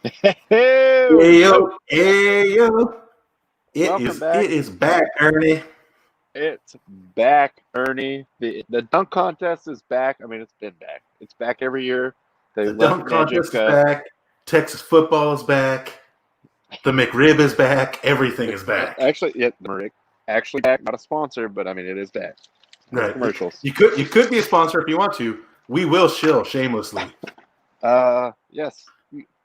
Hey, Yo, hey, yo. It welcome is back. it is back, Ernie. It's back, Ernie. The dunk contest is back. I mean, it's been back. It's back every year. They The let the dunk magic. contest is back. Texas football is back. The McRib is back. Everything is back. Actually, yeah, the Rick actually back. Not a sponsor, but I mean, it is back. No Right. commercials. You could be a sponsor if you want to. We will shill shamelessly. Yes,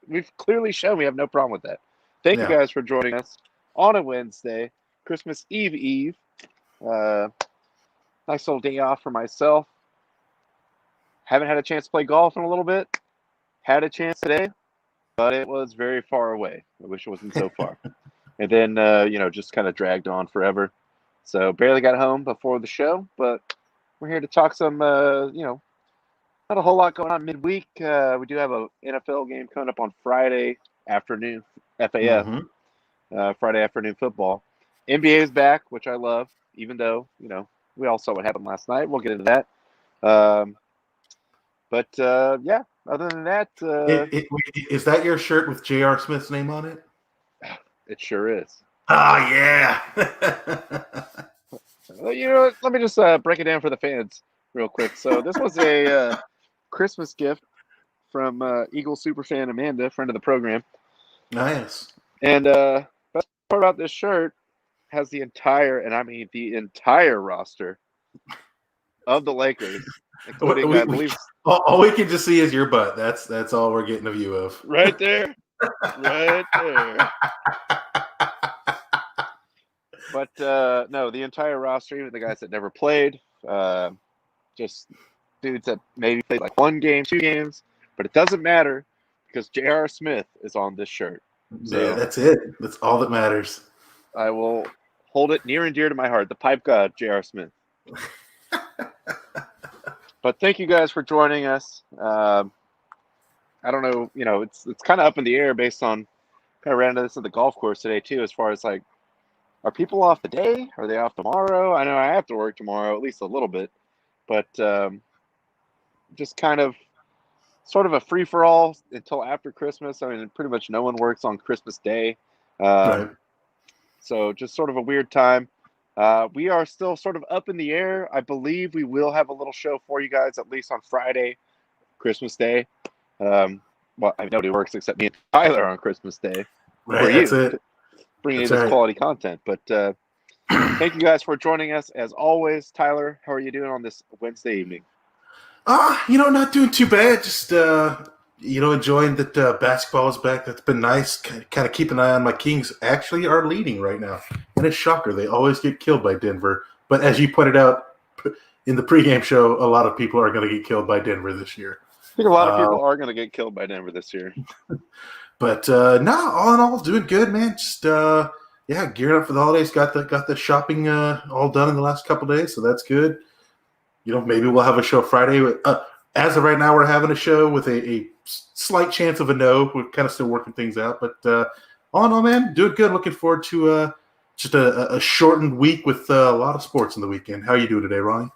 we've clearly shown we have no problem with that. Thank you Yeah. guys for joining us on a Wednesday, Christmas Eve. Uh, nice little day off for myself. Haven't had a chance to play golf in a little bit. Had a chance today, but it was very far away. I wish it wasn't so far. And then, just kind of dragged on forever. So barely got home before the show, but we're here to talk some, not a whole lot going on midweek. We do have a NFL game coming up on Friday afternoon, FAF, Mm-hmm. Friday afternoon football. NBA is back, which I love, even though, we all saw what happened last night. We'll get into that. Yeah, other than that, Is that your shirt with J.R. Smith's name on it? it sure is. Oh yeah. Let me just break it down for the fans real quick. So this was a Christmas gift from Eagle superfan Amanda, friend of the program. Nice. And best part about this shirt has the entire, and I mean the entire roster of the Lakers, including, I believe, All we can just see is your butt. That's all we're getting a view of. right there, right there. But no, the entire roster, even the guys that never played, just dudes that maybe played like one game, two games, but it doesn't matter because J.R. Smith is on this shirt. So Yeah, that's it. That's all that matters. I will hold it near and dear to my heart, the pipe god, J.R. Smith. But thank you guys for joining us. I don't know, it's kind of up in the air based on kind of ran into this at the golf course today too, as far as like, are people off today? Are they off tomorrow? I know I have to work tomorrow, at least a little bit, but just kind of sort of a free for all until after Christmas. I mean, pretty much no one works on Christmas Day. Right. So just sort of a weird time. We are still sort of up in the air. I believe we will have a little show for you guys, at least on Friday, Christmas Day. Well, I mean, nobody works except me and Tyler on Christmas Day. Right. For That's you, it. bringing you That's this right. quality content. But thank you guys for joining us. As always, Tyler, how are you doing on this Wednesday evening? Not doing too bad. Just enjoying that basketball is back. That's been nice. Kind of keep an eye on my Kings. Actually, are leading right now, and it's shocker. They always get killed by Denver. But as you pointed out in the pregame show, a lot of people are going to get killed by Denver this year. I think a lot of people are going to get killed by Denver this year. But no, all in all, doing good, man. Just gearing up for the holidays. Got the shopping all done in the last couple of days, so that's good. Maybe we'll have a show Friday. As of right now, we're having a show with a slight chance of a no. We're kind of still working things out, but all in all, man, doing good. Looking forward to just a shortened week with a lot of sports in the weekend. How are you doing today, Ronnie?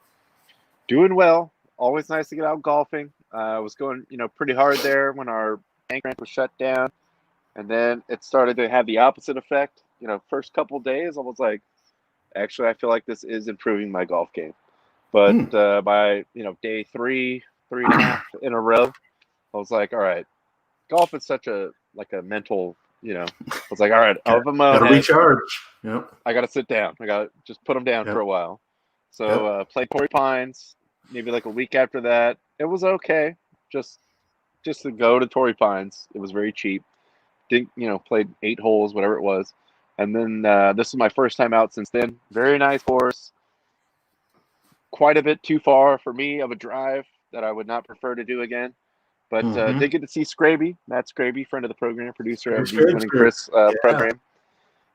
Doing well. Always nice to get out golfing. I was going, pretty hard there when our bank rent was shut down, and then it started to have the opposite effect. First couple of days, I was like, actually, I feel like this is improving my golf game. But by day three and a half in a row, I was like, all right, golf is such a mental. I was like, all right, of a Got to head, recharge. Yep. I got to sit down. I got to just put them down for a while. So played Torrey Pines. Maybe like a week after that, it was okay. Just to go to Torrey Pines, it was very cheap. Didn't played 8 holes, whatever it was, and then this is my first time out since then. Very nice course. Quite a bit too far for me of a drive that I would not prefer to do again. But did get to see Scraby, Matt Scraby, friend of the program, producer of the Winning Chris program,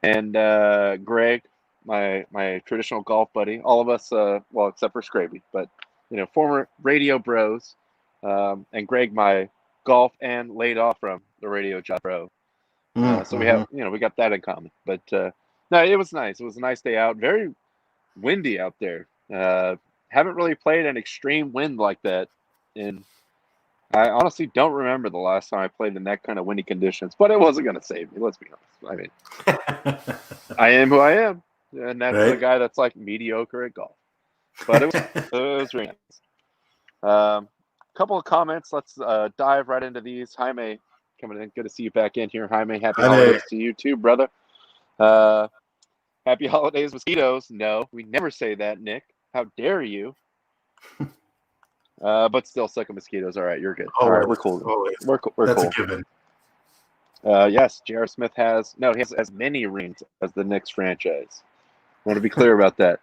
and Greg, my traditional golf buddy. All of us, well, except for Scraby, but former radio bros, and Greg, my golf and laid off from the radio job bro. So we have, we got that in common. But no, it was nice. It was a nice day out. Very windy out there. Haven't really played an extreme wind like that in I honestly don't remember the last time I played in that kind of windy conditions, but it wasn't going to save me. Let's be honest. I mean, I am who I am, and that's a Right? guy that's like mediocre at golf. But it was really nice. Couple of comments. Let's dive right into these. Jaime, coming in. Good to see you back in here. Jaime, happy holidays to you too, brother. Happy holidays, mosquitoes. No, we never say that, Nick. How dare you? But still, suck of mosquitoes. All right, you're good. All right, we're cool. Always. We're That's cool. a given. Yes, J.R. Smith he has as many rings as the Knicks franchise. I want to be clear about that.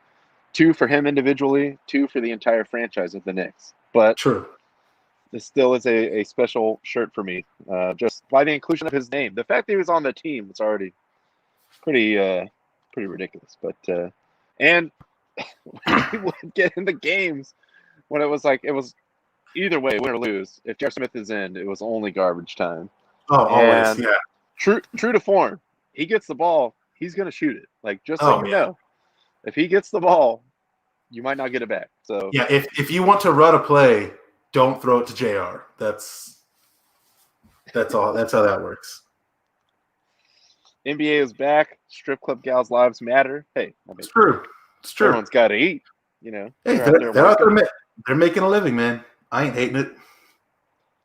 2 for him individually, 2 for the entire franchise of the Knicks. But True. this still is a special shirt for me, just by the inclusion of his name. The fact that he was on the team was already pretty ridiculous. But and when he would get in the games, when it was either way, win or lose. If J.R. Smith is in, it was only garbage time. Oh, always. And Yeah. true to form, he gets the ball, he's gonna shoot it. Like, just so you know, if he gets the ball, you might not get it back. So yeah, if you want to run a play, don't throw it to JR. That's all. That's how that works. NBA is back. Strip club gals' lives matter. Hey, I mean, It's true. It's true. Everyone's got to eat. You know, hey, they're out there. They're making a living, man. I ain't hating it.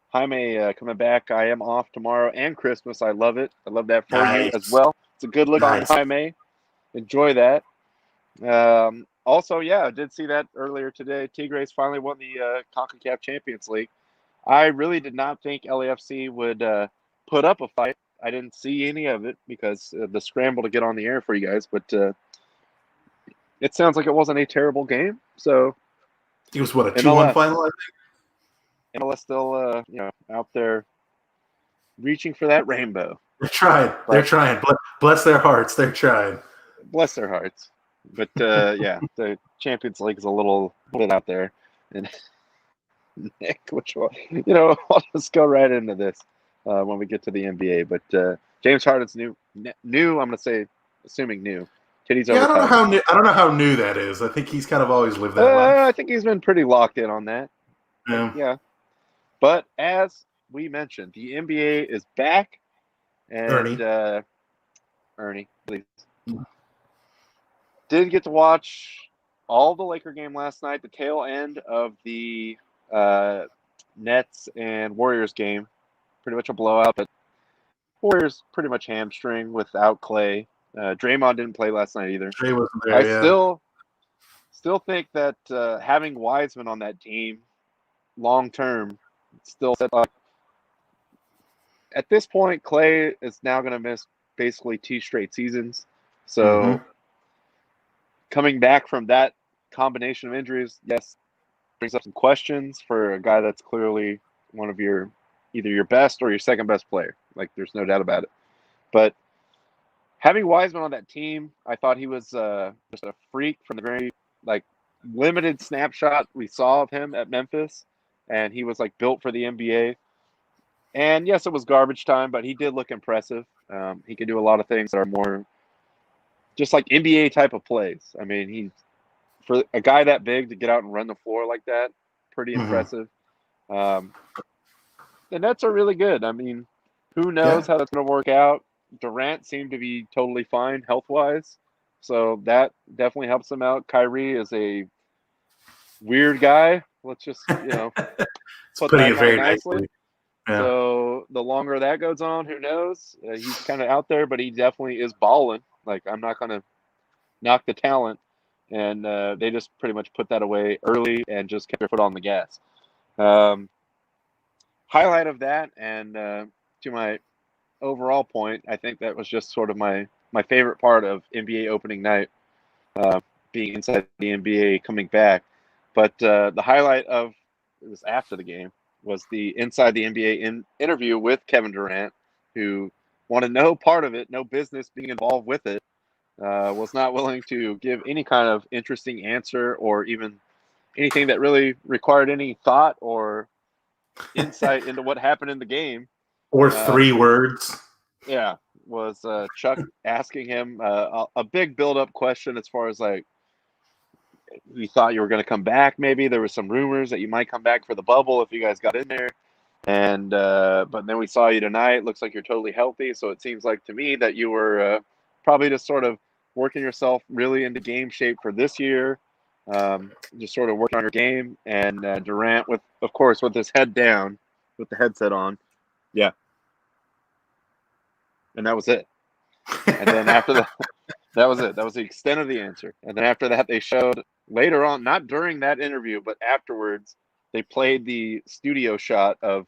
Jaime coming back. I am off tomorrow and Christmas. I love it. I love that for you as well. It's a good look on Jaime. Enjoy that. Also, yeah, I did see that earlier today. Tigres finally won the CONCACAF Champions League. I really did not think LAFC would put up a fight. I didn't see any of it because the scramble to get on the air for you guys, but it sounds like it wasn't a terrible game. So it was what, a 2-1 final, I think? MLS still out there reaching for that rainbow. They're trying. They're trying. Bless their hearts. They're trying. Bless their hearts. But yeah, the Champions League is a little bit out there. And Nick, which one? I'll just go right into this when we get to the NBA. But James Harden's new. I'm going to say, assuming new. Titties over. I don't know how new that is. I think he's kind of always lived that life. I think he's been pretty locked in on that. Yeah. But as we mentioned, the NBA is back. And Ernie, please. Did get to watch all the Laker game last night, the tail end of the Nets and Warriors game. Pretty much a blowout, but Warriors pretty much hamstring without Clay. Draymond didn't play last night either. Clay wasn't there, I still think that having Wiseman on that team long term still set up. At this point, Clay is now going to miss basically 2 straight seasons. So coming back from that combination of injuries, yes, brings up some questions for a guy that's clearly one of either your best or your second best player. Like, there's no doubt about it. But having Wiseman on that team, I thought he was just a freak from the very limited snapshot we saw of him at Memphis, and he was built for the NBA. And yes, it was garbage time, but he did look impressive. He can do a lot of things that are more just like NBA type of plays. I mean, for a guy that big to get out and run the floor like that, pretty impressive. The Nets are really good. I mean, who knows how that's going to work out? Durant seemed to be totally fine health-wise, so that definitely helps him out. Kyrie is a weird guy. Let's just, put putting it very nicely. Yeah. So the longer that goes on, who knows? He's kind of out there, but he definitely is balling. I'm not going to knock the talent. And they just pretty much put that away early and just kept their foot on the gas. Highlight of that, and to my overall point, I think that was just sort of my favorite part of NBA opening night, being inside the NBA, coming back. But the highlight of it was after the game was the Inside the NBA interview with Kevin Durant, who wanted no part of it, no business being involved with it, was not willing to give any kind of interesting answer or even anything that really required any thought or insight into what happened in the game. Or 3 words. Yeah, was Chuck asking him a big build-up question as far as we thought you were going to come back. Maybe there were some rumors that you might come back for the bubble if you guys got in there. And but then we saw you tonight. Looks like you're totally healthy. So it seems like to me that you were probably just sort of working yourself really into game shape for this year. Just sort of working on your game. And Durant, of course, with his head down, with the headset on. Yeah. And that was it. And then after that, that was it. That was the extent of the answer. And then after that, they showed later on, not during that interview, but afterwards, they played the studio shot of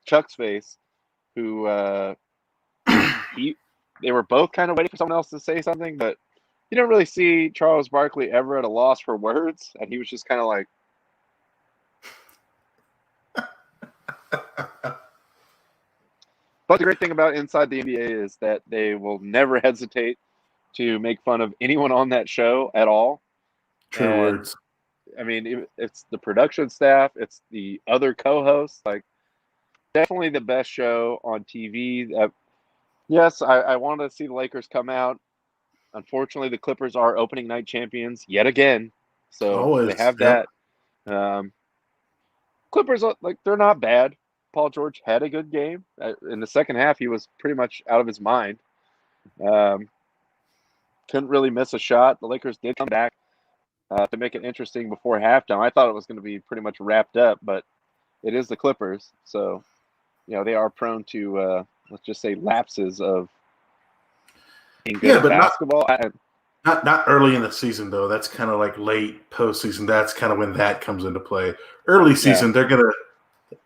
Chuck's face, who they were both kind of waiting for someone else to say something, but you don't really see Charles Barkley ever at a loss for words, and he was just kind of like. But the great thing about Inside the NBA is that they will never hesitate to make fun of anyone on that show at all. True words. I mean, it's the production staff, it's the other co-hosts. Like, definitely the best show on TV. Yes, I wanted to see the Lakers come out. Unfortunately, the Clippers are opening night champions yet again, so Always, they have that. Clippers, like, they're not bad. Paul George had a good game. In the second half, he was pretty much out of his mind. Couldn't really miss a shot. The Lakers did come back to make it interesting before halftime. I thought it was going to be pretty much wrapped up, but it is the Clippers, so they are prone to let's just say lapses of being good at basketball. Not early in the season though. That's kind of like late postseason. That's kind of when that comes into play. Early season, they're gonna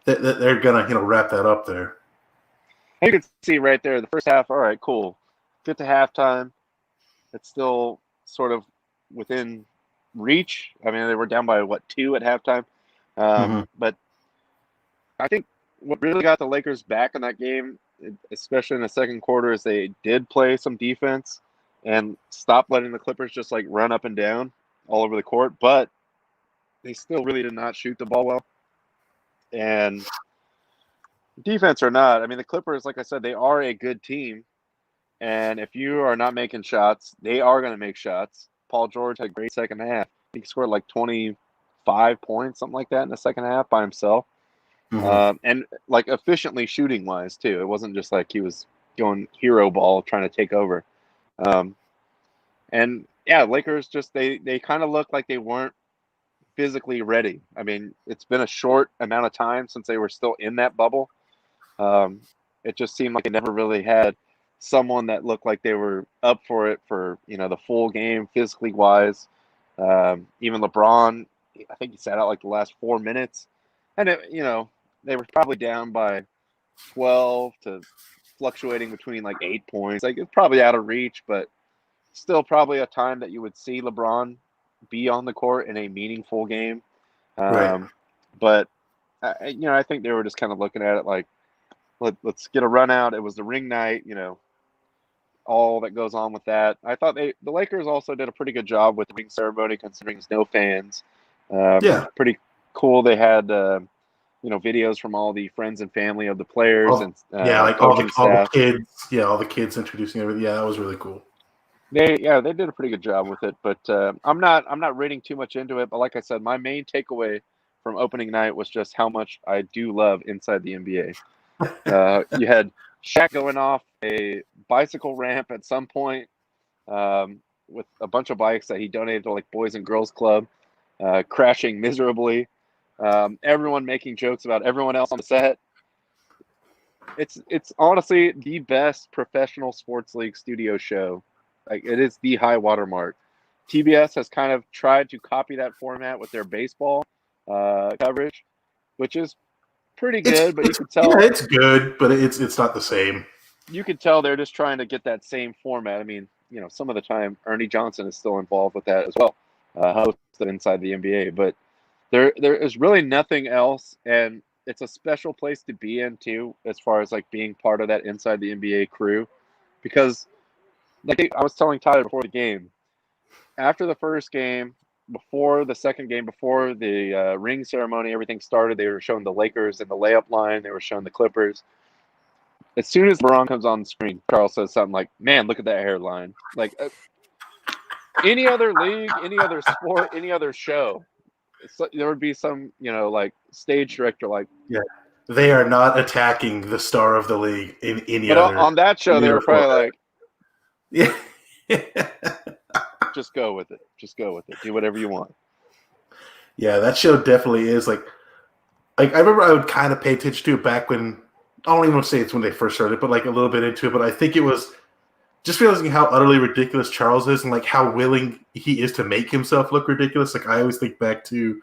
wrap that up there. You can see right there the first half. All right, cool. Get to halftime. It's still sort of within reach. I mean, they were down by 2 at halftime. But I think what really got the Lakers back in that game, especially in the second quarter, is they did play some defense and stop letting the Clippers just like run up and down all over the court. But they still really did not shoot the ball well. And defense or not, I mean, the Clippers, like I said, they are a good team. And if you are not making shots, they are going to make shots. Paul George had a great second half. He scored like 25 points, something like that in the second half by himself. And like efficiently shooting wise too. It wasn't just like he was going hero ball trying to take over. And yeah, Lakers just they kind of looked like they weren't physically ready. I mean, it's been a short amount of time since they were still in that bubble. It just seemed like they never really had someone that looked like they were up for it for the full game physically wise. Even LeBron, I think he sat out like the last 4 minutes, and they were probably down by 12 to fluctuating between like 8 points. Like, it's probably out of reach, but still probably a time that you would see LeBron be on the court in a meaningful game. Right. But I think they were just kind of looking at it like, let's get a run out. It was the ring night, all that goes on with that. I thought the Lakers also did a pretty good job with the ring ceremony, considering there's no fans. Pretty cool. They had videos from all the friends and family of the players all the kids. Yeah, all the kids introducing everything. Yeah, that was really cool. They did a pretty good job with it, but I'm not reading too much into it. But like I said, my main takeaway from opening night was just how much I do love Inside the NBA. You had Shaq going off a bicycle ramp at some point with a bunch of bikes that he donated to like Boys and Girls Club, crashing miserably. Everyone making jokes about everyone else on the set. It's honestly the best professional sports league studio show. Like, it is the high watermark. TBS has kind of tried to copy that format with their baseball coverage, which is pretty good, but you can tell. Yeah, it's good, but it's not the same. You can tell they're just trying to get that same format. I mean, some of the time Ernie Johnson is still involved with that as well, host of Inside the NBA. But there is really nothing else, and it's a special place to be in too, as far as like being part of that Inside the NBA crew, because like I was telling Tyler before the game, after the first game, before the second game, before the ring ceremony, everything started, they were showing the Lakers in the layup line. They were showing the Clippers. As soon as LeBron comes on the screen, Charles says something like, "Man, look at that hairline." Like, any other league, any other sport, any other show, there would be some, like, stage director like, yeah, they are not attacking the star of the league in any But other. on that show, they were probably like, yeah. just go with it. Just go with it. Do whatever you want. Yeah, that show definitely is like I remember I would kind of pay attention to it back when I don't even want to say it's when they first started, but like a little bit into it. But I think it was just realizing how utterly ridiculous Charles is and like how willing he is to make himself look ridiculous. Like I always think back to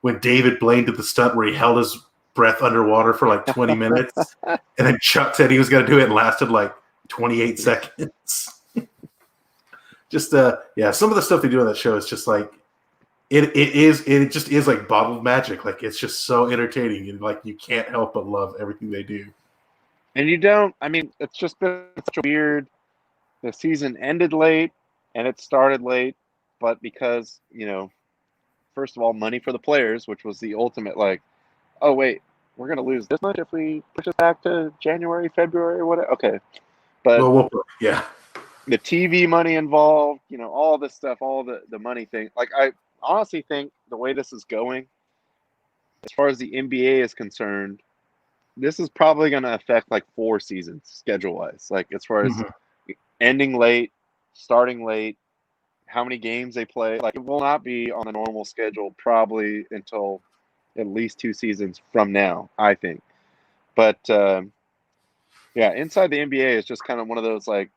when David Blaine did the stunt where he held his breath underwater for like 20 minutes, and then Chuck said he was going to do it and lasted like 28 seconds. Just yeah, some of the stuff they do on that show is just like it just is like bottled magic. Like it's just so entertaining and like you can't help but love everything they do. And you don't. I mean, it's just been such a weird. The season ended late and it started late, but because first of all, money for the players, which was the ultimate like, oh wait, we're gonna lose this much if we push it back to January, February, or whatever. Okay, but yeah. The TV money involved, all this stuff, all the money thing. Like I honestly think the way this is going, as far as the NBA is concerned, this is probably going to affect like 4 seasons schedule wise. Like as far as ending late, starting late, how many games they play. Like it will not be on the normal schedule probably until at least 2 seasons from now, I think. But yeah, inside the NBA is just kind of one of those like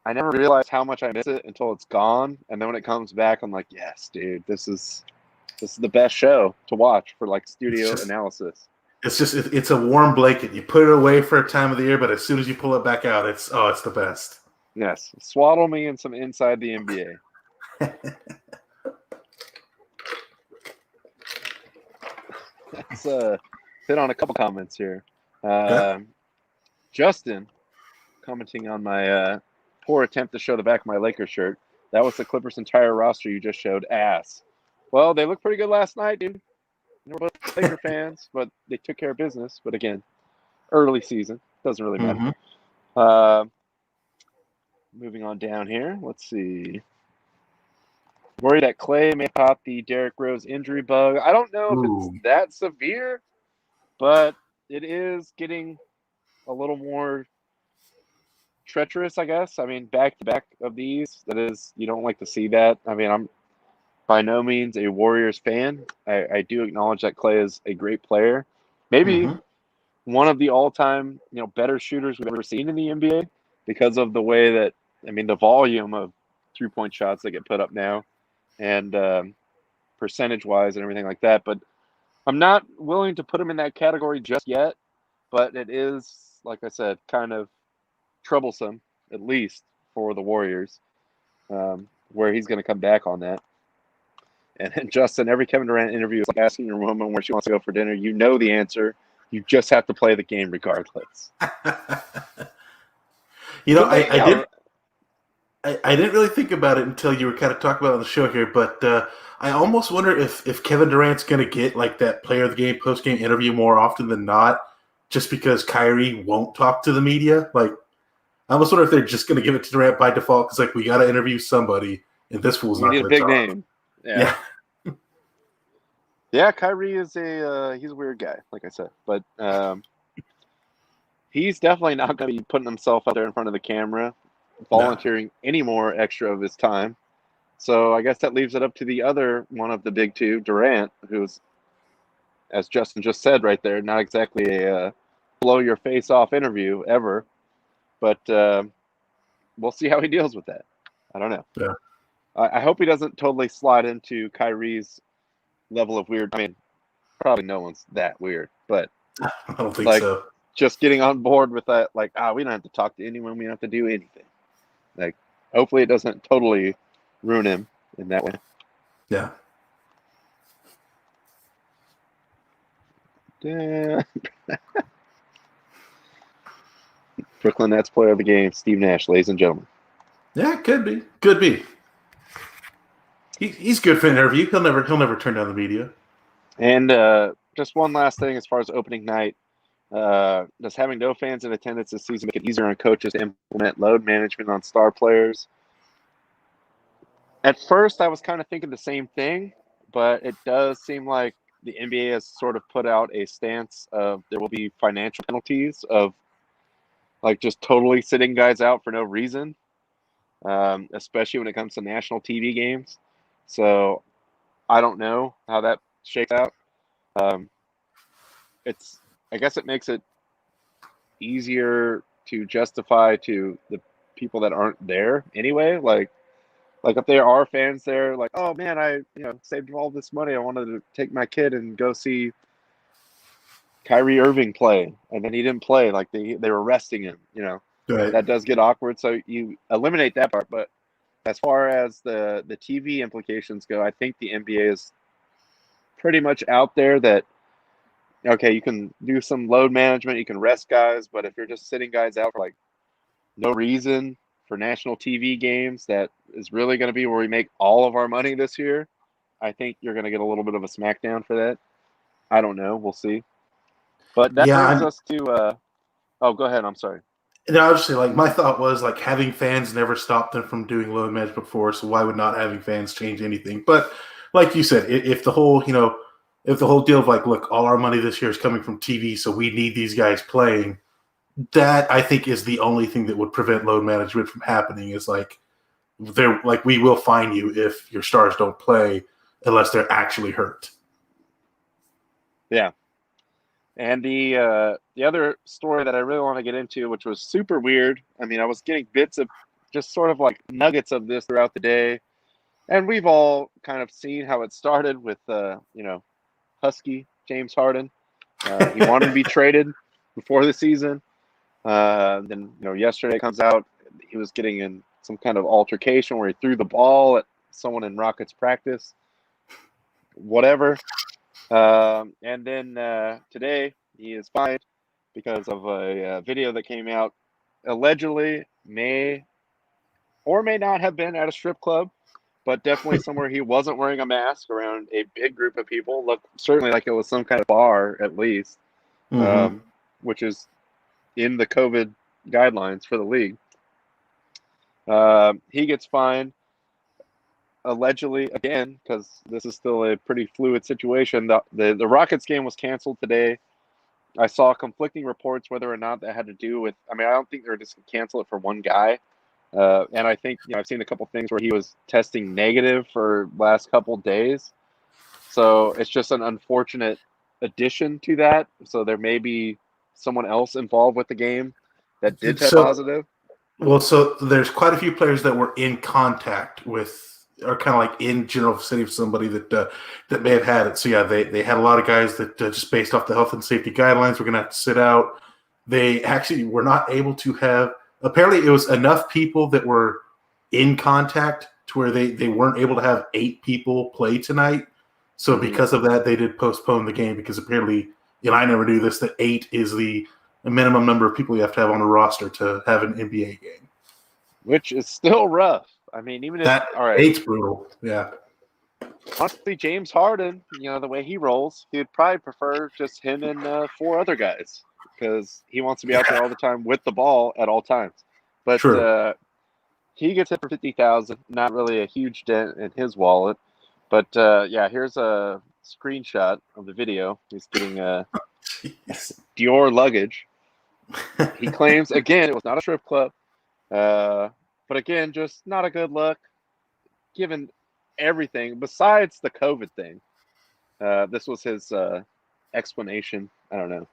I never realized how much I miss it until it's gone, and then when it comes back, I'm like, yes, dude, this is the best show to watch for like studio analysis. It's a warm blanket. You put it away for a time of the year, but as soon as you pull it back out, it's the best. Yes, swaddle me in some inside the NBA. Let's hit on a couple comments here. Justin commenting on my poor attempt to show the back of my Lakers shirt. That was the Clippers' entire roster you just showed. Ass. Well, they looked pretty good last night, dude. They were both Laker fans, but they took care of business. But again, early season. Doesn't really matter. Moving on down here. Let's see. Worried that Clay may pop the Derrick Rose injury bug. I don't know if it's that severe, but it is getting a little more treacherous, I guess. I mean, back-to-back of these, that is, you don't like to see that. I mean, I'm by no means a Warriors fan. I do acknowledge that Clay is a great player. Maybe one of the all-time, better shooters we've ever seen in the NBA because of the way that, I mean, the volume of three-point shots that get put up now and percentage-wise and everything like that. But I'm not willing to put him in that category just yet, but it is, like I said, kind of troublesome, at least for the Warriors, where he's going to come back on that. And Justin, every Kevin Durant interview is like asking your woman where she wants to go for dinner. You know the answer. You just have to play the game regardless. I didn't really think about it until you were kind of talking about it on the show here, but I almost wonder if Kevin Durant's going to get like that player of the game, post-game interview more often than not, just because Kyrie won't talk to the media. Like, I almost wonder if they're just going to give it to Durant by default because, like, we got to interview somebody, and this fool's not going to talk. We need a big name. Yeah. Yeah, Kyrie is he's a weird guy, like I said, but he's definitely not going to be putting himself out there in front of the camera, volunteering any more extra of his time. So I guess that leaves it up to the other one of the big two, Durant, who's, as Justin just said right there, not exactly a blow your face off interview ever, but we'll see how he deals with that. I don't know. Yeah. I hope he doesn't totally slide into Kyrie's level of weird. I mean, probably no one's that weird, but I don't think so. Just getting on board with that, like, we don't have to talk to anyone. We don't have to do anything. Like, hopefully it doesn't totally ruin him in that way. Yeah. Brooklyn Nets player of the game, Steve Nash, ladies and gentlemen. Yeah, could be. Could be. He's good for an interview. He'll never turn down the media. And just one last thing as far as opening night. Does having no fans in attendance this season make it easier on coaches to implement load management on star players? At first, I was kind of thinking the same thing, but it does seem like the NBA has sort of put out a stance of there will be financial penalties of like just totally sitting guys out for no reason, especially when it comes to national TV games. So I don't know how that shakes out. Um, I guess it makes it easier to justify to the people that aren't there anyway. Like if there are fans there, like, oh man, I saved all this money. I wanted to take my kid and go see Kyrie Irving play, and then he didn't play. Like they were resting him. Right. That does get awkward. So you eliminate that part. But as far as the TV implications go, I think the NBA is pretty much out there that okay, you can do some load management, you can rest guys, but if you're just sitting guys out for like no reason for national TV games, that is really going to be where we make all of our money this year. I think you're going to get a little bit of a smackdown for that. I don't know. We'll see. But that brings us to oh, go ahead. I'm sorry. And obviously, like my thought was like having fans never stopped them from doing load management before, so why would not having fans change anything? But like you said, if the whole if the whole deal of like, look, all our money this year is coming from TV, so we need these guys playing, that I think is the only thing that would prevent load management from happening. Is like we will fine you if your stars don't play unless they're actually hurt. Yeah. And the other story that I really want to get into, which was super weird. I mean, I was getting bits of just sort of like nuggets of this throughout the day, and we've all kind of seen how it started with Husky James Harden. He wanted to be traded before the season. Then yesterday comes out he was getting in some kind of altercation where he threw the ball at someone in Rockets practice. Whatever. And then today he is fined because of a video that came out allegedly may or may not have been at a strip club, but definitely somewhere he wasn't wearing a mask around a big group of people. Looked certainly like it was some kind of bar at least, which is in the COVID guidelines for the league. He gets fined allegedly again because this is still a pretty fluid situation. The Rockets game was canceled today. I saw conflicting reports whether or not that had to do with. I mean, I don't think they were just going to cancel it for one guy. And I think I've seen a couple things where he was testing negative for last couple days. So it's just an unfortunate addition to that. So there may be someone else involved with the game that did test positive. Well, so there's quite a few players that were in contact with, or kind of like in general vicinity of somebody that may have had it. So yeah, they had a lot of guys that just based off the health and safety guidelines were going to have to sit out. They actually were not able to have. Apparently, it was enough people that were in contact to where they weren't able to have 8 people play tonight. So because of that, they did postpone the game because apparently, I never knew this, that 8 is the minimum number of people you have to have on a roster to have an NBA game. Which is still rough. I mean, even if that, all right, 8's brutal. Yeah. Honestly, James Harden, the way he rolls, he'd probably prefer just him and 4 other guys because he wants to be out there all the time with the ball at all times. But he gets hit for $50,000, not really a huge dent in his wallet. But here's a screenshot of the video. He's getting Dior luggage. He claims again it was not a strip club, but again, just not a good look, given everything besides the COVID thing. This was his explanation. I don't know.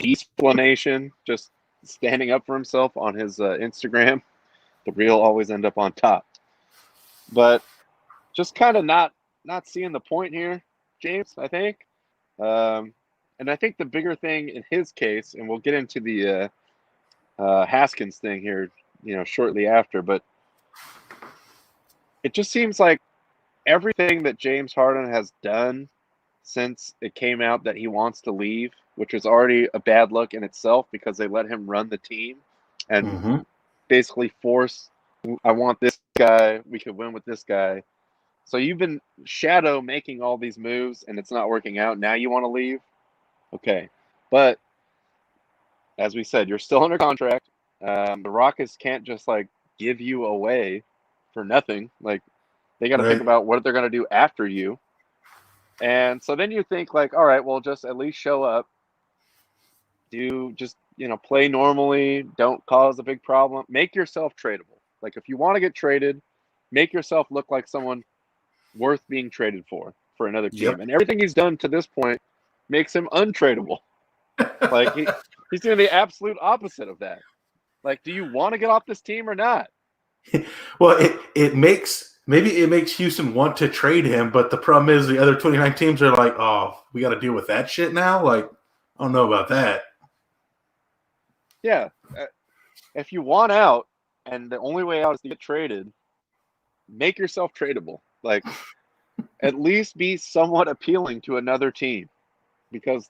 Explanation, just standing up for himself on his Instagram. The real always end up on top. But just kind of not seeing the point here, James, I think. And I think the bigger thing in his case, and we'll get into the Haskins thing here, shortly after, but it just seems like everything that James Harden has done since it came out that he wants to leave, which is already a bad look in itself because they let him run the team and basically force, I want this guy, we could win with this guy. So you've been shadow making all these moves and it's not working out. Now you want to leave? Okay. But as we said, you're still under contract. The Rockets can't just give you away for nothing. Like they got to think about what they're going to do after you. And so then you think like, all right, well, just at least show up, play normally, don't cause a big problem, make yourself tradable. Like if you want to get traded, make yourself look like someone worth being traded for another Yep. team. And everything he's done to this point makes him untradeable. Like he's doing the absolute opposite of that. Like, do you want to get off this team or not? Well, it makes Houston want to trade him, but the problem is the other 29 teams are like, oh, we got to deal with that shit now. Like, I don't know about that. Yeah, if you want out, and the only way out is to get traded, make yourself tradable. Like, at least be somewhat appealing to another team, because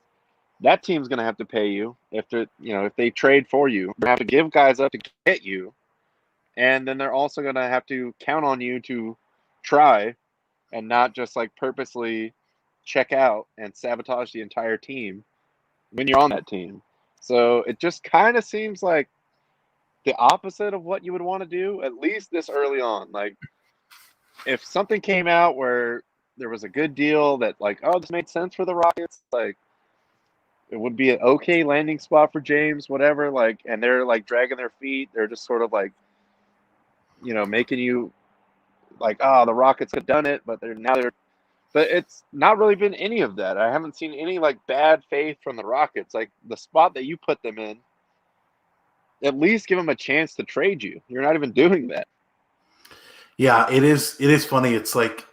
that team's going to have to pay you if they trade for you. They have to give guys up to get you, and then they're also going to have to count on you to try and not just like purposely check out and sabotage the entire team when you're on that team. So it just kind of seems like the opposite of what you would want to do, at least this early on. Like, if something came out where there was a good deal that like, oh, this made sense for the Rockets, like it would be an okay landing spot for James, whatever, like, and they're like dragging their feet, they're just sort of like, making you like, oh, the Rockets have done it, but it's not really been any of that. I haven't seen any like bad faith from the Rockets. Like the spot that you put them in, at least give them a chance to trade you. You're not even doing that. Yeah, it is funny. It's like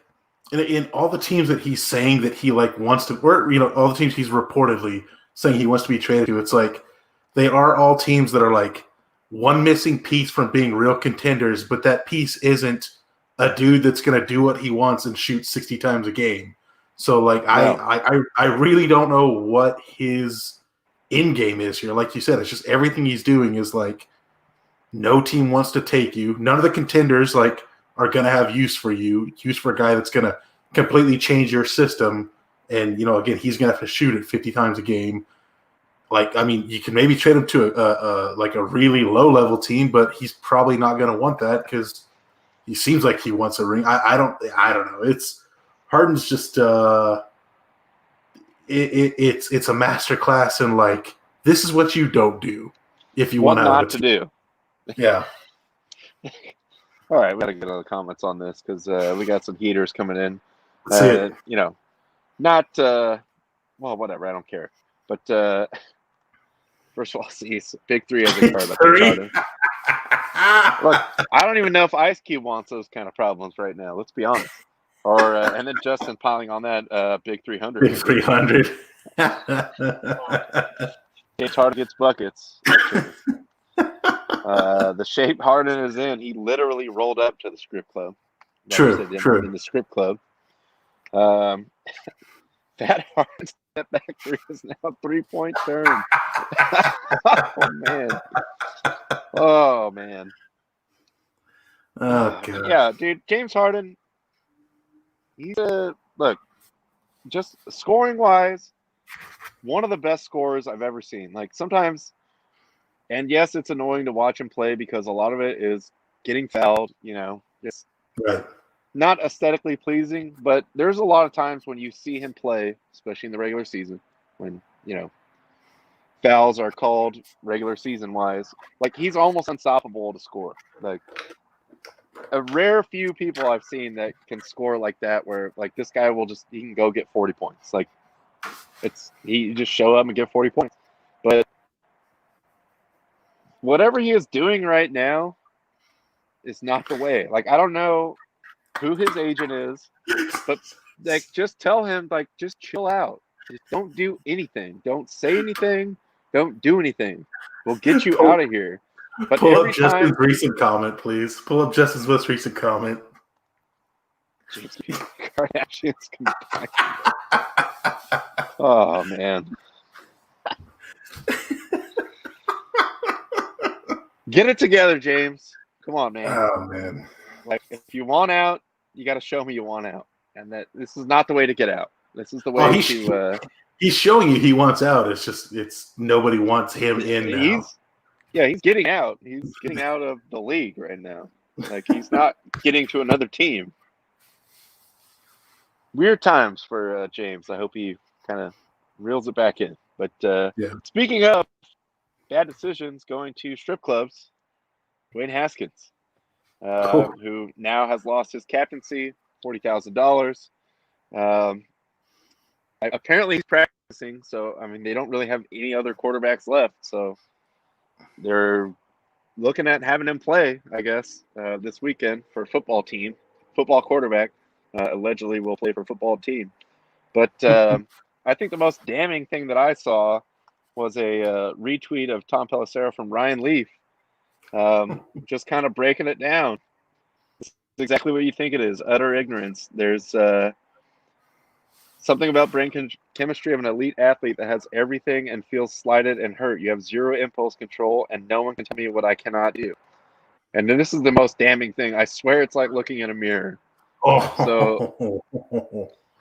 in all the teams that he's saying that he like wants to, or all the teams he's reportedly saying he wants to be traded to, it's like they are all teams that are like one missing piece from being real contenders, but that piece isn't a dude that's going to do what he wants and shoot 60 times a game. So like I really don't know what his end game is here. Like you said, it's just everything he's doing is like no team wants to take you. None of the contenders like are going to have use for a guy that's going to completely change your system. And, again, he's going to have to shoot it 50 times a game. Like, I mean, you can maybe trade him to a really low-level team, but he's probably not going to want that because he seems like he wants a ring. I don't know. It's Harden's just it's a masterclass in like this is what you don't do if you want not to do. Yeah. All right, we got to get other comments on this because we got some heaters coming in. Not well, whatever. I don't care. But first of all, see, Big Three has a card up there. Look, I don't even know if Ice Cube wants those kind of problems right now. Let's be honest. Or and then Justin piling on that Big 300. Big 300. James Harden gets buckets. The shape Harden is in, he literally rolled up to the script club. True. In the script club. That Harden step back three is now a 3-point turn. Oh man. Oh god. Yeah, dude, James Harden. He's just scoring wise, one of the best scorers I've ever seen. Like sometimes. And yes, it's annoying to watch him play because a lot of it is getting fouled, just right. Not aesthetically pleasing, but there's a lot of times when you see him play, especially in the regular season, when, fouls are called regular season wise, like he's almost unstoppable to score. Like a rare few people I've seen that can score like that, where like this guy he can go get 40 points. Like he just show up and get 40 points. But whatever he is doing right now is not the way. Like, I don't know who his agent is, but like, just tell him, like, just chill out. Just don't do anything. Don't say anything. Don't do anything. We'll get you out of here. But pull up Justin's recent comment, please. Pull up Justin's most recent comment. James Kardashian's combined. Oh man. Get it together, James. Come on, man. Oh man. Like, if you want out, you got to show me you want out, and that this is not the way to get out. This is the way to. He's showing you he wants out. It's nobody wants him in now. He's getting out. He's getting out of the league right now. Like, he's not getting to another team. weird times for James. I hope he kind of reels it back in. But Yeah. speaking of bad decisions going to strip clubs, Dwayne Haskins, Cool. who now has lost his captaincy, $40,000. Apparently he's practicing, so I mean they don't really have any other quarterbacks left, so they're looking at having him play, I guess, this weekend for a football team. Football quarterback allegedly will play for a football team. But I think the most damning thing that I saw was a retweet of Tom Pelissero from Ryan Leaf, just kind of breaking it down. It's exactly what you think it is, utter ignorance. There's something about brain chemistry of an elite athlete that has everything and feels slighted and hurt. You have zero impulse control, and no one can tell me what I cannot do. And then this is the most damning thing. I swear it's like looking in a mirror. So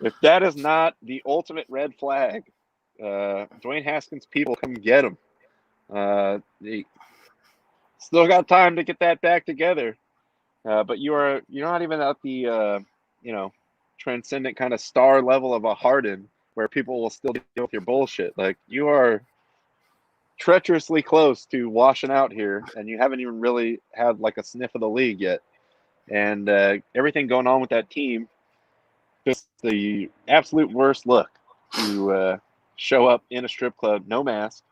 if that is not the ultimate red flag, Dwayne Haskins people come get him. They still got time to get that back together. But you're not even at the transcendent kind of star level of a Harden where people will still deal with your bullshit. Like you are treacherously close to washing out here, and you haven't even really had like a sniff of the league yet. And everything going on with that team, just the absolute worst look to show up in a strip club, no mask.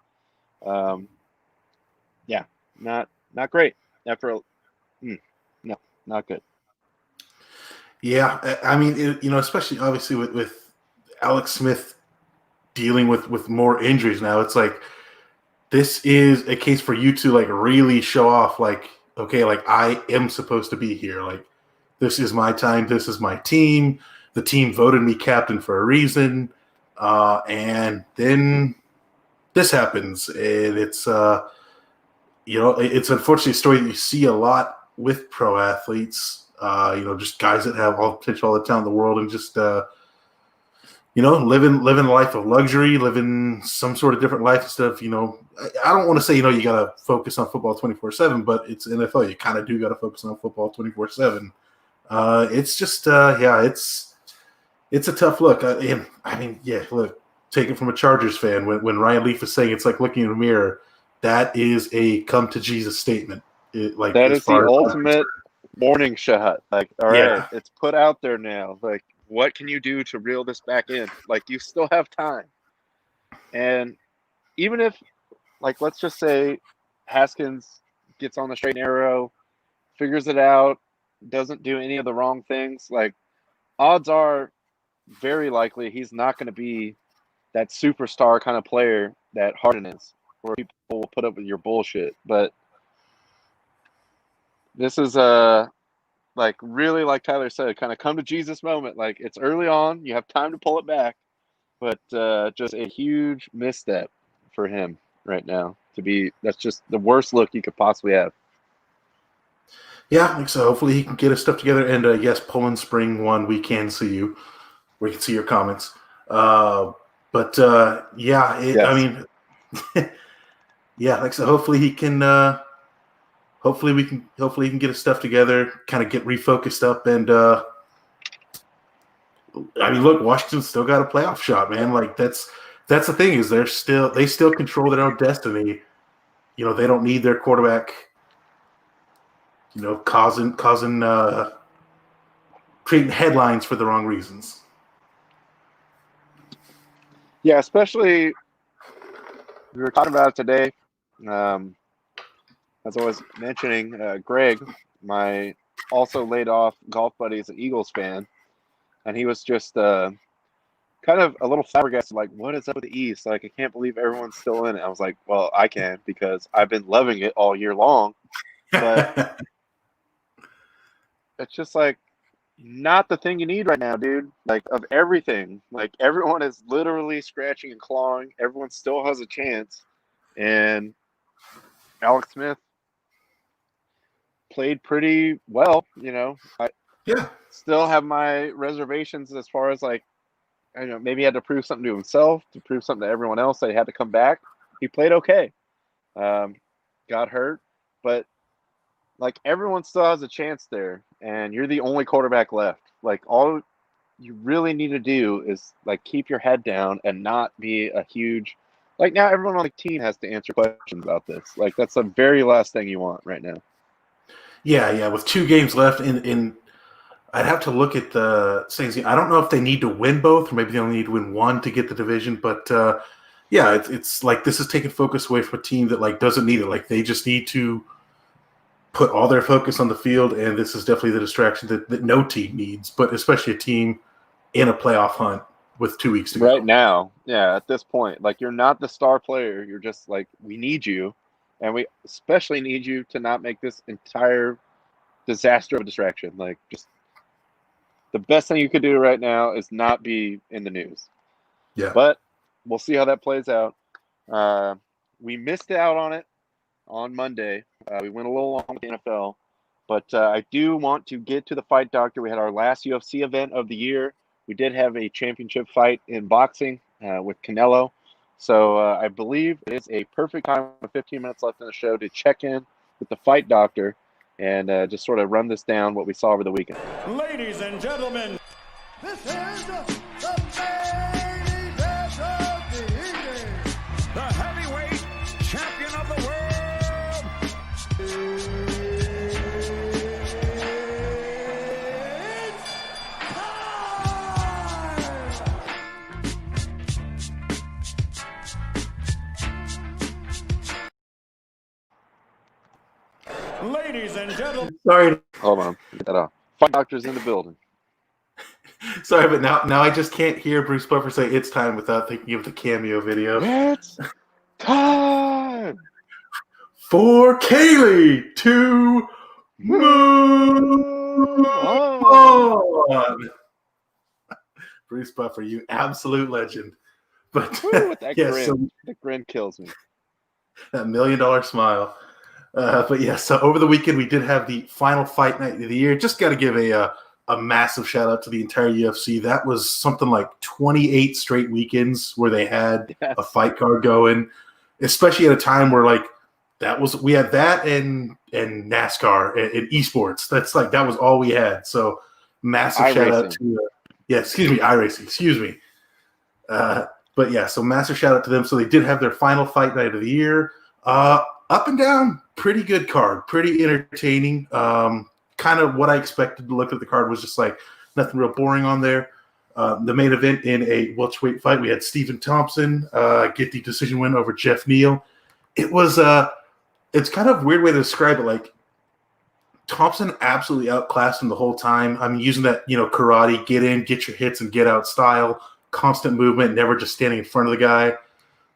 Yeah, not great. After no, not good. Yeah, I mean, especially obviously with Alex Smith dealing with more injuries now, it's like this is a case for you to like really show off, like, okay, like I am supposed to be here. Like this is my time. This is my team. The team voted me captain for a reason. And then this happens, and it's it's unfortunately a story that you see a lot with pro athletes. Just guys that have all the potential, all the talent in the world, and just living a life of luxury, living some sort of different life instead of I don't want to say you got to focus on football 24/7, but it's NFL. You kind of do got to focus on football 24/7. It's just it's a tough look. Look, take it from a Chargers fan. When Ryan Leaf is saying it's like looking in a mirror, that is a come to Jesus statement. That is the ultimate warning shot. Like, all right, it's put out there now. Like, what can you do to reel this back in? Like, you still have time. And even if, like, let's just say Haskins gets on the straight and narrow, figures it out, doesn't do any of the wrong things, like, odds are very likely he's not going to be that superstar kind of player that Harden is, where people will put up with your bullshit. But this is like really, like Tyler said, kind of come to Jesus moment. Like it's early on, you have time to pull it back, but just a huge misstep for him right now. That's just the worst look you could possibly have. Yeah, so hopefully he can get his stuff together. And yes, Poland Spring 1, we can see you. We can see your comments. I mean, yeah, like so. Hopefully he can. Hopefully he can get his stuff together, kind of get refocused up, and I mean, look, Washington's still got a playoff shot, man. Like that's the thing is they still control their own destiny. They don't need their quarterback. Causing creating headlines for the wrong reasons. Yeah, especially we were talking about it today. As I was mentioning, Greg, my also laid off golf buddy, is an Eagles fan, and he was just kind of a little flabbergasted, like, what is up with the East? Like, I can't believe everyone's still in it. I was like, well, I can because I've been loving it all year long, but it's just like not the thing you need right now, dude. Like of everything, like everyone is literally scratching and clawing. Everyone still has a chance, and Alex Smith played pretty well. I still have my reservations as far as like, maybe he had to prove something to himself, to prove something to everyone else that he had to come back. He played okay. Got hurt, but like everyone still has a chance there, and you're the only quarterback left. Like all you really need to do is like keep your head down and not be a huge like now everyone on the team has to answer questions about this. Like that's the very last thing you want right now. Yeah. With 2 games left, in I'd have to look at the Saints. I don't know if they need to win both, or maybe they only need to win one to get the division. But yeah, it's like this is taking focus away from a team that like doesn't need it. Like they just need to put all their focus on the field, and this is definitely the distraction that no team needs, but especially a team in a playoff hunt with 2 weeks to go. Right now, yeah, at this point, like you're not the star player. You're just like we need you, and we especially need you to not make this entire disaster of a distraction. Like just the best thing you could do right now is not be in the news. Yeah. But we'll see how that plays out. We missed out on it on Monday. We went a little long with the NFL. But I do want to get to the Fight Doctor. We had our last UFC event of the year. We did have a championship fight in boxing with Canelo. So I believe it is a perfect time with 15 minutes left in the show to check in with the Fight Doctor and just sort of run this down what we saw over the weekend. Ladies and gentlemen, this is the main event of the evening. the heavyweight champion of the world. Ladies and gentlemen, Sorry, Hold on. Get that off. Fight Doctor's in the building. but now I just can't hear Bruce Buffer say it's time without thinking of the cameo video It's time! for Kaylee to move on. Bruce Buffer, you absolute legend. But Woo, with that yeah, grin. so The grin kills me. that $1 million smile. But yeah, so over the weekend we did have the final fight night of the year. Just got to give a massive shout out to the entire UFC. That was something like 28 straight weekends where they had a fight card going, especially at a time where like we had that and NASCAR and esports. That's like that was all we had. So massive shout out to iRacing. Excuse me. But yeah, so massive shout out to them. So they did have their final fight night of the year. Up and down, pretty good card, pretty entertaining. Kind of what I expected to look at the card was just like nothing real boring on there. The main event in a welterweight fight, we had Stephen Thompson get the decision win over Jeff Neal. It was it's kind of a weird way to describe it. Like Thompson absolutely outclassed him the whole time. I mean, using that karate, get in, get your hits, and get out style, constant movement, never just standing in front of the guy.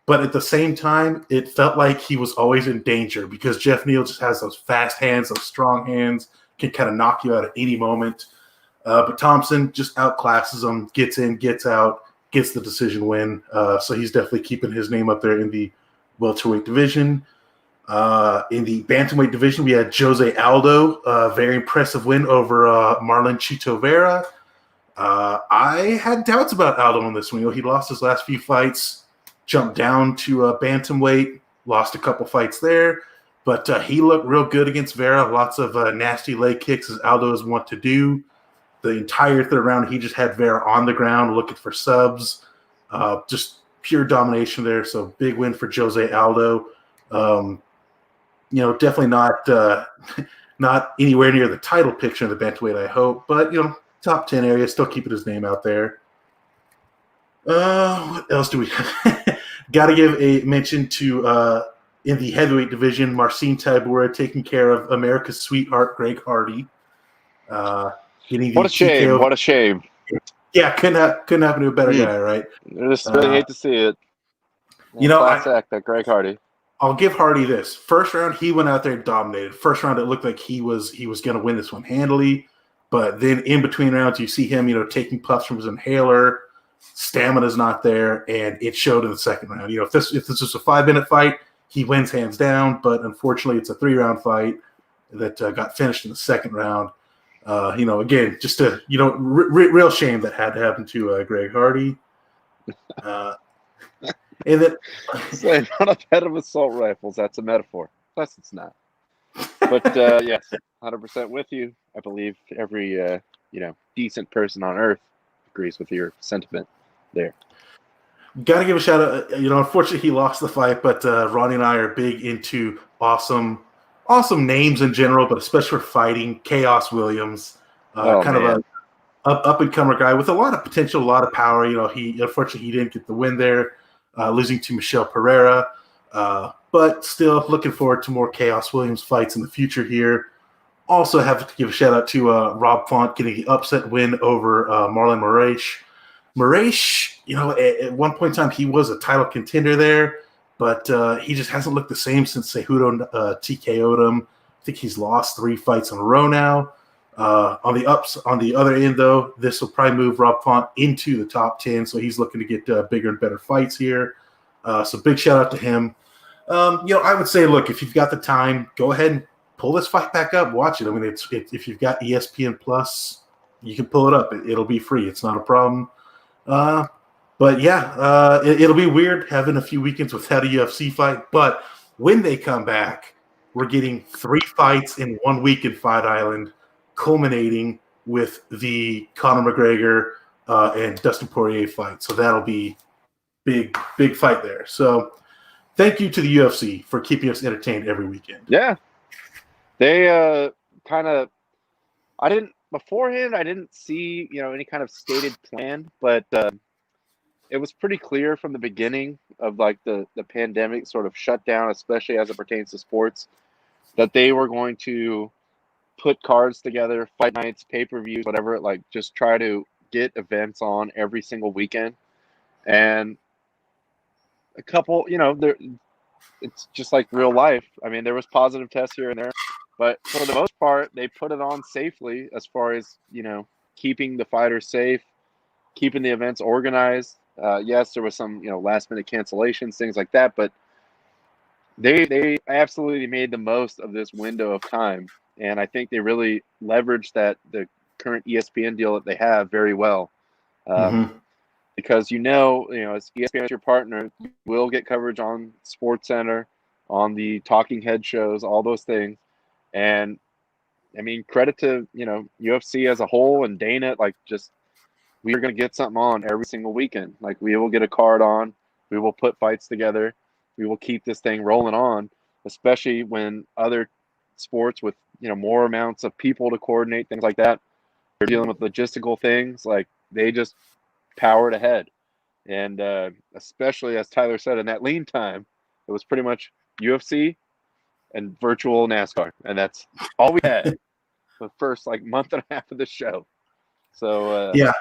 But at the same time, it felt like he was always in danger because Jeff Neal just has those fast hands, those strong hands, can kind of knock you out at any moment. But Thompson just outclasses him, gets in, gets out, gets the decision win. So he's definitely keeping his name up there in the welterweight division. In the bantamweight division, we had Jose Aldo, a very impressive win over Marlon Chito Vera. I had doubts about Aldo on this one. He lost his last few fights. Jumped down to bantamweight, lost a couple fights there, but he looked real good against Vera. Lots of nasty leg kicks, as Aldo is wont to do. The entire third round, he just had Vera on the ground looking for subs. Just pure domination there. So big win for Jose Aldo. Definitely not anywhere near the title picture in the bantamweight, I hope, but top 10 area, still keeping his name out there. What else do we have? Got to give a mention to in the heavyweight division, Marcin Tybura taking care of America's sweetheart Greg Hardy. What a shame! TKO. What a shame! Yeah, couldn't happen to a better guy, right? I just really hate to see it. Class act, that Greg Hardy. I'll give Hardy this. First round, he went out there and dominated. First round, it looked like he was going to win this one handily, but then in between rounds, you see him, taking puffs from his inhaler. Stamina's not there, and it showed in the second round. If this was a 5-minute fight, he wins hands down. But unfortunately, it's a 3-round fight that got finished in the second round. Again, just a real shame that had to happen to Greg Hardy. And then Slaying on a bed of assault rifles. That's a metaphor. Plus, it's not. But yes, 100% with you. I believe every decent person on Earth agrees with your sentiment there. Got to give a shout out. Unfortunately, he lost the fight, but Ronnie and I are big into awesome names in general, but especially for fighting. Chaos Williams, of a up and comer guy with a lot of potential, a lot of power. He unfortunately he didn't get the win there, losing to Michel Pereira. But still looking forward to more Chaos Williams fights in the future here. Also have to give a shout out to Rob Font getting the upset win over Marlon Moraes. Moraes, at one point in time, he was a title contender there, but he just hasn't looked the same since Cejudo TKO'd him. I think he's lost 3 fights in a row now. On the other end, though, this will probably move Rob Font into the top 10, so he's looking to get bigger and better fights here. So big shout out to him. I would say, look, if you've got the time, go ahead and pull this fight back up, watch it. I mean, if you've got ESPN Plus, you can pull it up. It'll be free. It's not a problem. But yeah, it'll be weird having a few weekends without a UFC fight. But when they come back, we're getting 3 fights in 1 week in Fight Island, culminating with the Conor McGregor and Dustin Poirier fight. So that'll be big fight there. So thank you to the UFC for keeping us entertained every weekend. Yeah. They beforehand, I didn't see, any kind of stated plan, but it was pretty clear from the beginning of like the pandemic sort of shutdown, especially as it pertains to sports, that they were going to put cards together, fight nights, pay-per-views, whatever, like just try to get events on every single weekend. And a couple, it's just like real life. I mean, there was positive tests here and there, but for the most part, they put it on safely as far as, keeping the fighters safe, keeping the events organized. Yes, there was some, last minute cancellations, things like that, but they absolutely made the most of this window of time. And I think they really leveraged the current ESPN deal that they have very well. Because, as ESPN is your partner, you will get coverage on SportsCenter, on the talking head shows, all those things. And I mean, credit to, UFC as a whole and Dana, like just, we are going to get something on every single weekend. Like we will get a card on, we will put fights together, we will keep this thing rolling on, especially when other sports with, more amounts of people to coordinate, things like that, they're dealing with logistical things, like they just powered ahead. And especially as Tyler said, in that lean time, it was pretty much UFC and virtual NASCAR, and that's all we had the first month and a half of the show. So yeah,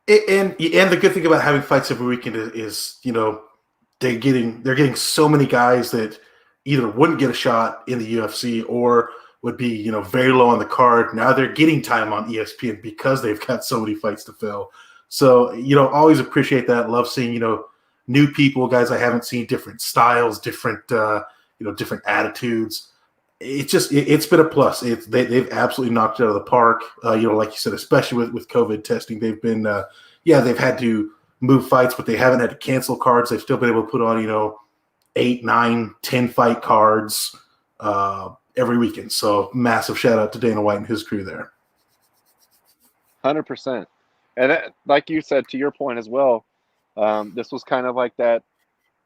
and the good thing about having fights every weekend is they're getting so many guys that either wouldn't get a shot in the UFC or would be very low on the card. Now they're getting time on ESPN because they've got so many fights to fill. So always appreciate that. Love seeing new people, guys I haven't seen, different styles, different different attitudes. It's been a plus. They've absolutely knocked it out of the park. Like you said, especially with COVID testing, they've been they've had to move fights, but they haven't had to cancel cards. They've still been able to put on 8, 9, 10 fight cards every weekend. So massive shout out to Dana White and his crew there. 100%. And that, like you said, to your point as well, this was kind of like that.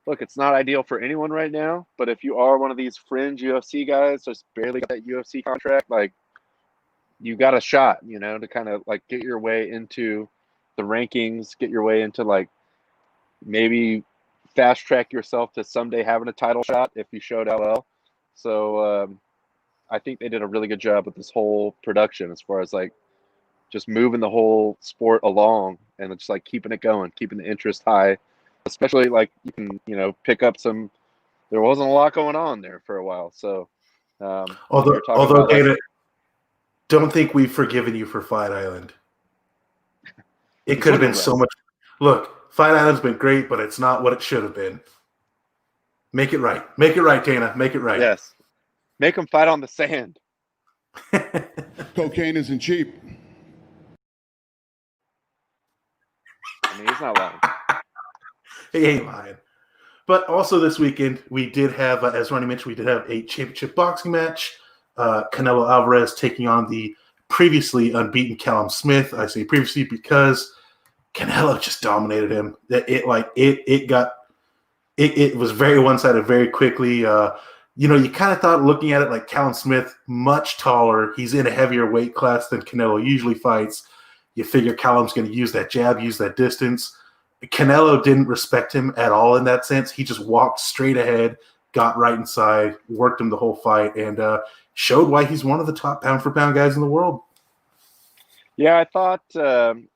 Look, it's not ideal for anyone right now, but if you are one of these fringe UFC guys, just barely got that UFC contract, like you got a shot, to kind of like get your way into the rankings, get your way into maybe fast track yourself to someday having a title shot if you showed LL. So I think they did a really good job with this whole production as far as just moving the whole sport along and just keeping it going, keeping the interest high. Especially you can, pick up some. There wasn't a lot going on there for a while, so. Although Dana, don't think we've forgiven you for Fight Island. It could have been so much. Look, Fight Island's been great, but it's not what it should have been. Make it right. Make it right, Dana. Make it right. Yes. Make them fight on the sand. Cocaine isn't cheap. I mean, he's not lying. He ain't lying. But also this weekend, we did have, as Ronnie mentioned, we did have a championship boxing match. Canelo Alvarez taking on the previously unbeaten Callum Smith. I say previously because Canelo just dominated him. It was very one-sided very quickly. You kind of thought, looking at it, like Callum Smith, much taller. He's in a heavier weight class than Canelo usually fights. You figure Callum's going to use that jab, use that distance. Canelo didn't respect him at all in that sense. He just walked straight ahead, got right inside, worked him the whole fight, and showed why he's one of the top pound-for-pound guys in the world. Yeah, I thought, from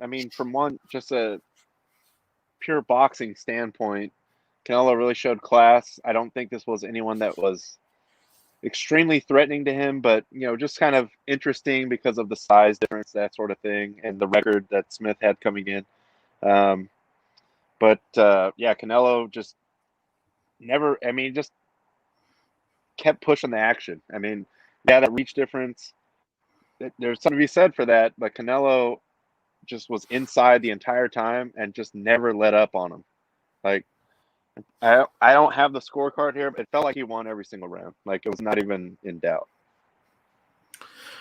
just a pure boxing standpoint, Canelo really showed class. I don't think this was anyone that was extremely threatening to him, but, just kind of interesting because of the size difference, that sort of thing, and the record that Smith had coming in. Canelo just just kept pushing the action. That reach difference, there's something to be said for that, but Canelo just was inside the entire time and just never let up on him. Like, I don't have the scorecard here, but it felt like he won every single round. Like, it was not even in doubt.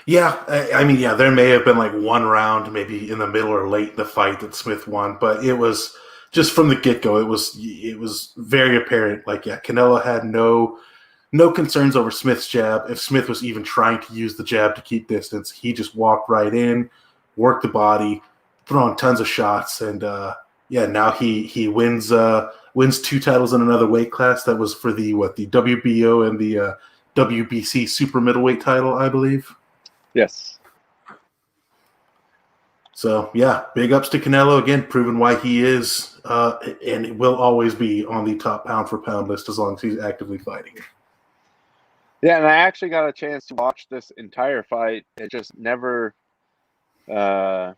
Yeah, there may have been like one round, maybe in the middle or late in the fight, that Smith won, but it was just from the get-go. It was very apparent. Like, yeah, Canelo had no concerns over Smith's jab. If Smith was even trying to use the jab to keep distance, he just walked right in, worked the body, throwing tons of shots, and now he wins 2 titles in another weight class. That was for the WBO and the WBC super middleweight title, I believe. Yes. So, yeah, big ups to Canelo again, proving why he is and will always be on the top pound-for-pound list as long as he's actively fighting. Yeah, and I actually got a chance to watch this entire fight. It just never it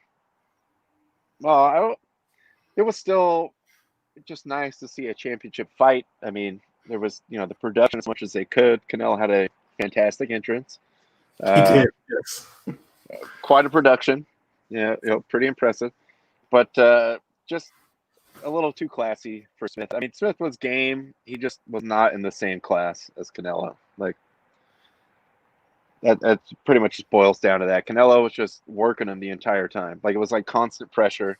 was still just nice to see a championship fight. There was, the production as much as they could. Canelo had a fantastic entrance. He did, yes. Quite a production. Yeah, pretty impressive. But just a little too classy for Smith. Smith was game. He just was not in the same class as Canelo. Like, that pretty much just boils down to that. Canelo was just working him the entire time. Like, it was like constant pressure.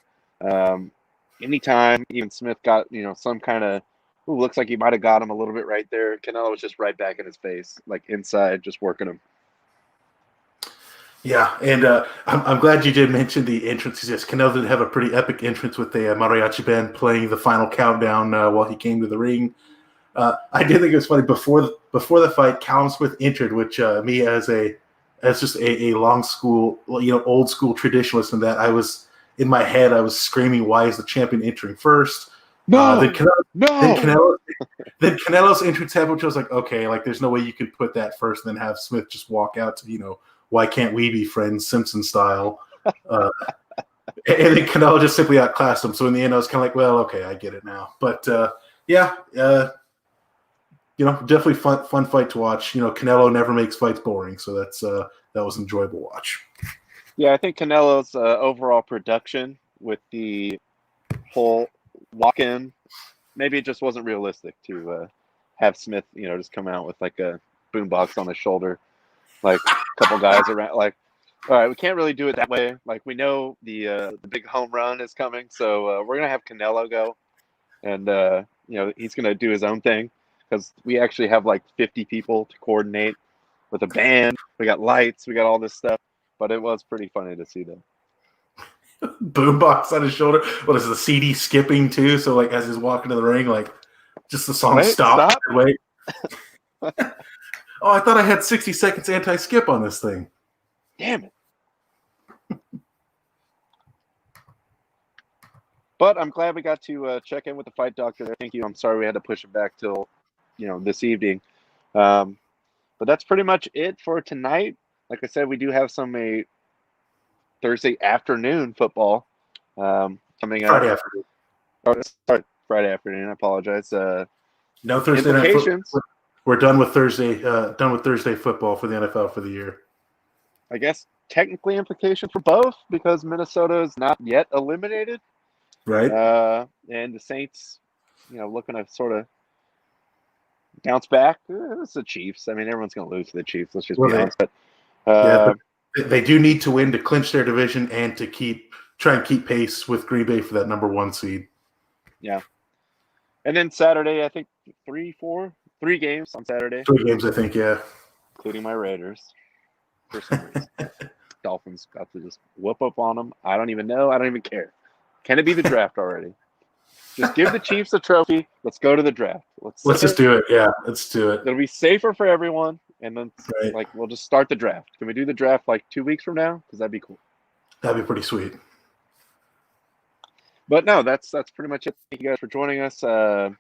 Anytime even Smith got, some kind of, looks like he might have got him a little bit right there, Canelo was just right back in his face, like inside, just working him. Yeah, and I'm glad you did mention the entrances. Yes, Canelo did have a pretty epic entrance with the mariachi band playing the final countdown while he came to the ring. I did think it was funny before the fight, Callum Smith entered, which me as just a long school, old school traditionalist, in that I was in my head, I was screaming, "Why is the champion entering first?" No, then Canelo's entrance happened, which I was like, okay, like there's no way you could put that first and then have Smith just walk out to, "Why can't we be friends?" Simpson style. And then Canelo just simply outclassed him. So in the end, I was kind of like, well, okay, I get it now. But definitely fun fight to watch. Canelo never makes fights boring, so that was an enjoyable watch. Yeah, I think Canelo's overall production with the whole walk-in, maybe it just wasn't realistic to have Smith, just come out with like a boombox on his shoulder, like a couple guys around. Like, all right, we can't really do it that way. Like, we know the big home run is coming, so we're gonna have Canelo go, and he's gonna do his own thing, because we actually have like 50 people to coordinate with a band. We got lights, we got all this stuff. But it was pretty funny to see them. Boombox on his shoulder. What is the CD skipping too? So like as he's walking to the ring, like just the song stop. Wait. Oh, I thought I had 60 seconds anti-skip on this thing. Damn it. But I'm glad we got to check in with the fight doctor there. Thank you. I'm sorry we had to push it back till, this evening. But that's pretty much it for tonight. Like I said, we do have some Thursday afternoon football coming up. Friday afternoon. Oh, sorry, Friday afternoon. I apologize. No Thursday night football. We're done with Thursday. Done with Thursday football for the NFL for the year. I guess technically implications for both, because Minnesota is not yet eliminated. Right. And the Saints, looking to sort of bounce back. It's the Chiefs. Everyone's going to lose to the Chiefs. Let's just be honest. But they do need to win to clinch their division and to keep try and keep pace with Green Bay for that number 1 seed. Yeah. And then Saturday, I think 3 games on Saturday, 3 games, I think, yeah. including my Raiders. For some reason. Dolphins got to just whoop up on them. I don't even know. I don't even care. Can it be the draft already? Just give the Chiefs a trophy. Let's go to the draft. Let's just do it. Yeah, let's do it. It'll be safer for everyone. And then, Right. we'll just start the draft. Can we do the draft 2 weeks from now? Because that'd be cool. That'd be pretty sweet. But no, that's pretty much it. Thank you guys for joining us. I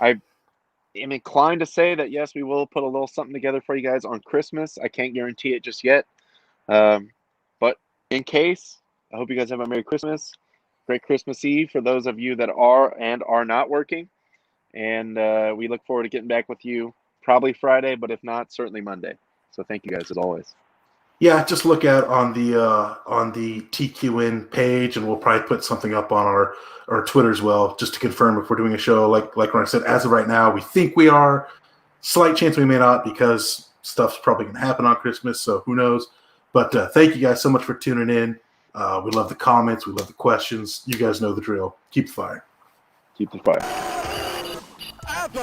am inclined to say that, yes, we will put a little something together for you guys on Christmas. I can't guarantee it just yet. But in case, I hope you guys have a Merry Christmas. Great Christmas Eve for those of you that are and are not working. And we look forward to getting back with you probably Friday, but if not, certainly Monday. So thank you guys as always. Yeah, just look out on the TQN page, and we'll probably put something up on our Twitter as well, just to confirm if we're doing a show. Like Ryan said, as of right now, we think we are. Slight chance we may not, because stuff's probably going to happen on Christmas, so who knows. But thank you guys so much for tuning in. We love the comments. We love the questions. You guys know the drill. Keep the fire. Keep the fire.